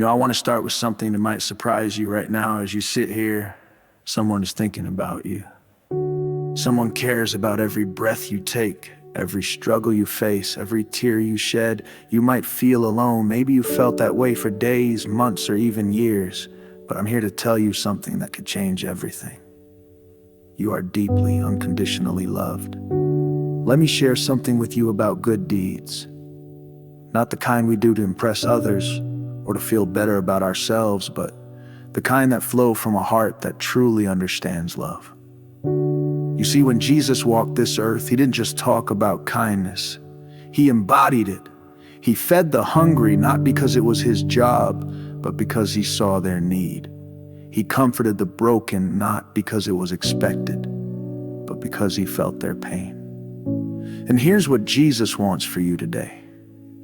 I want to start with something that might surprise you right now. As you sit here, someone is thinking about you. Someone cares about every breath you take, every struggle you face, every tear you shed. You might feel alone. Maybe you felt that way for days, months, or even years. But I'm here to tell you something that could change everything. You are deeply, unconditionally loved. Let me share something with you about good deeds. Not the kind we do to impress others or to feel better about ourselves, but the kind that flow from a heart that truly understands love. You see, when Jesus walked this earth, he didn't just talk about kindness. He embodied it. He fed the hungry, not because it was his job, but because he saw their need. He comforted the broken, not because it was expected, but because he felt their pain. And here's what Jesus wants for you today.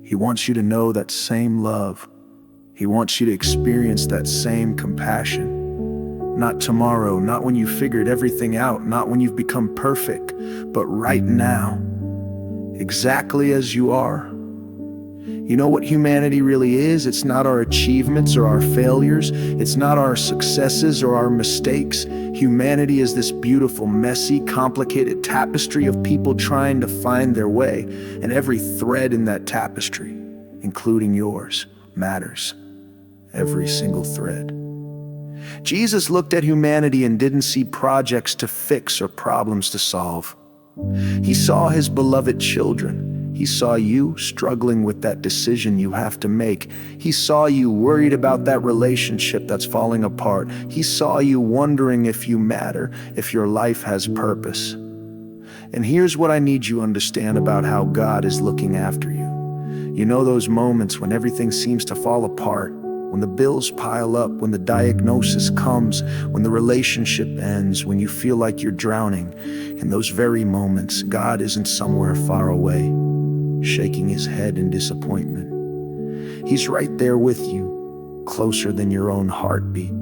He wants you to know that same love. He wants you to experience that same compassion. Not tomorrow, not when you figured everything out, not when you've become perfect, but right now, exactly as you are. You know what humanity really is? It's not our achievements or our failures. It's not our successes or our mistakes. Humanity is this beautiful, messy, complicated tapestry of people trying to find their way. And every thread in that tapestry, including yours, matters. Every single thread. Jesus looked at humanity and didn't see projects to fix or problems to solve. He saw his beloved children. He saw you struggling with that decision you have to make. He saw you worried about that relationship that's falling apart. He saw you wondering if you matter, if your life has purpose. And here's what I need you to understand about how God is looking after you. You know those moments when everything seems to fall apart, when the bills pile up, when the diagnosis comes, when the relationship ends, when you feel like you're drowning. In those very moments, God isn't somewhere far away, shaking his head in disappointment. He's right there with you, closer than your own heartbeat.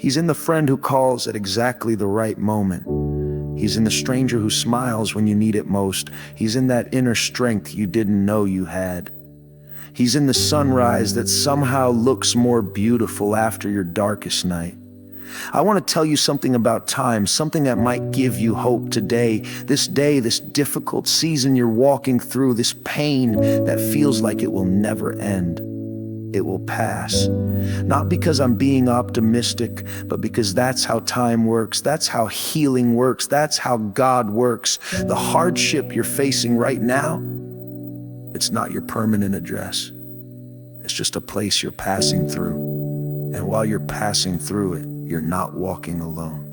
He's in the friend who calls at exactly the right moment. He's in the stranger who smiles when you need it most. He's in that inner strength you didn't know you had. He's in the sunrise that somehow looks more beautiful after your darkest night. I want to tell you something about time, something that might give you hope today, this difficult season you're walking through, this pain that feels like it will never end. It will pass. Not because I'm being optimistic, but because that's how time works. That's how healing works. That's how God works. The hardship you're facing right now, it's not your permanent address. It's just a place you're passing through. And while you're passing through it, you're not walking alone.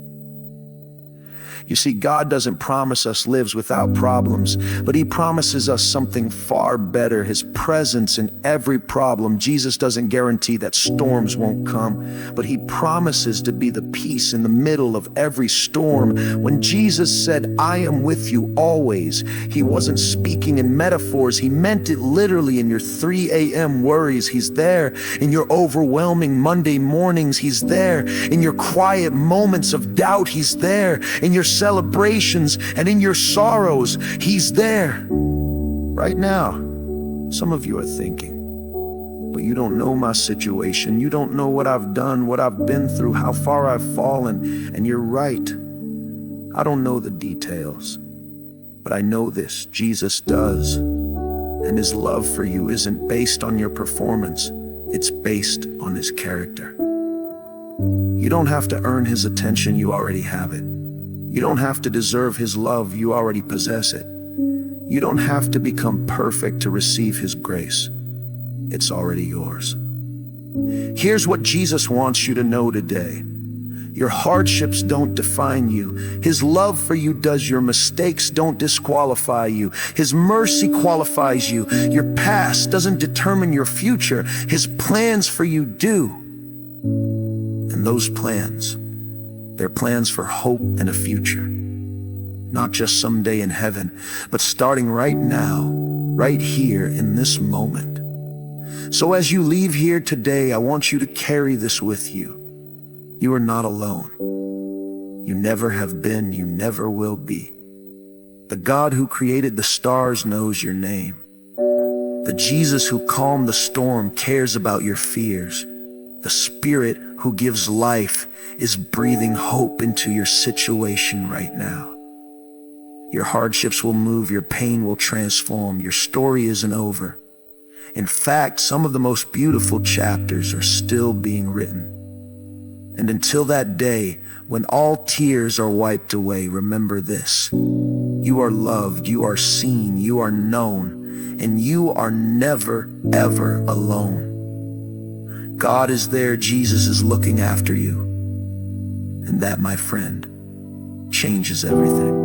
You see, God doesn't promise us lives without problems, but he promises us something far better, his presence in every problem. Jesus doesn't guarantee that storms won't come, but he promises to be the peace in the middle of every storm. When Jesus said, "I am with you always," he wasn't speaking in metaphors. He meant it literally. In your 3 a.m. worries, he's there. In your overwhelming Monday mornings, he's there. In your quiet moments of doubt, he's there. In your celebrations and in your sorrows, he's there. Right now, some of you are thinking, but you don't know my situation. You don't know what I've done, what I've been through, how far I've fallen. And you're right. I don't know the details, but I know this: Jesus does. And his love for you isn't based on your performance. It's based on his character. You don't have to earn his attention. You already have it. You don't have to deserve his love. You already possess it. You don't have to become perfect to receive his grace. It's already yours. Here's what Jesus wants you to know today. Your hardships don't define you. His love for you does. Your mistakes don't disqualify you. His mercy qualifies you. Your past doesn't determine your future. His plans for you do. And those plans, they're plans for hope and a future. Not just someday in heaven, but starting right now, right here in this moment. So as you leave here today, I want you to carry this with you. You are not alone. You never have been, you never will be. The God who created the stars knows your name. The Jesus who calmed the storm cares about your fears. The Spirit who gives life is breathing hope into your situation right now. Your hardships will move, your pain will transform, your story isn't over. In fact, some of the most beautiful chapters are still being written. And until that day, when all tears are wiped away, remember this: you are loved, you are seen, you are known, and you are never, ever alone. God is there, Jesus is looking after you. And that, my friend, changes everything.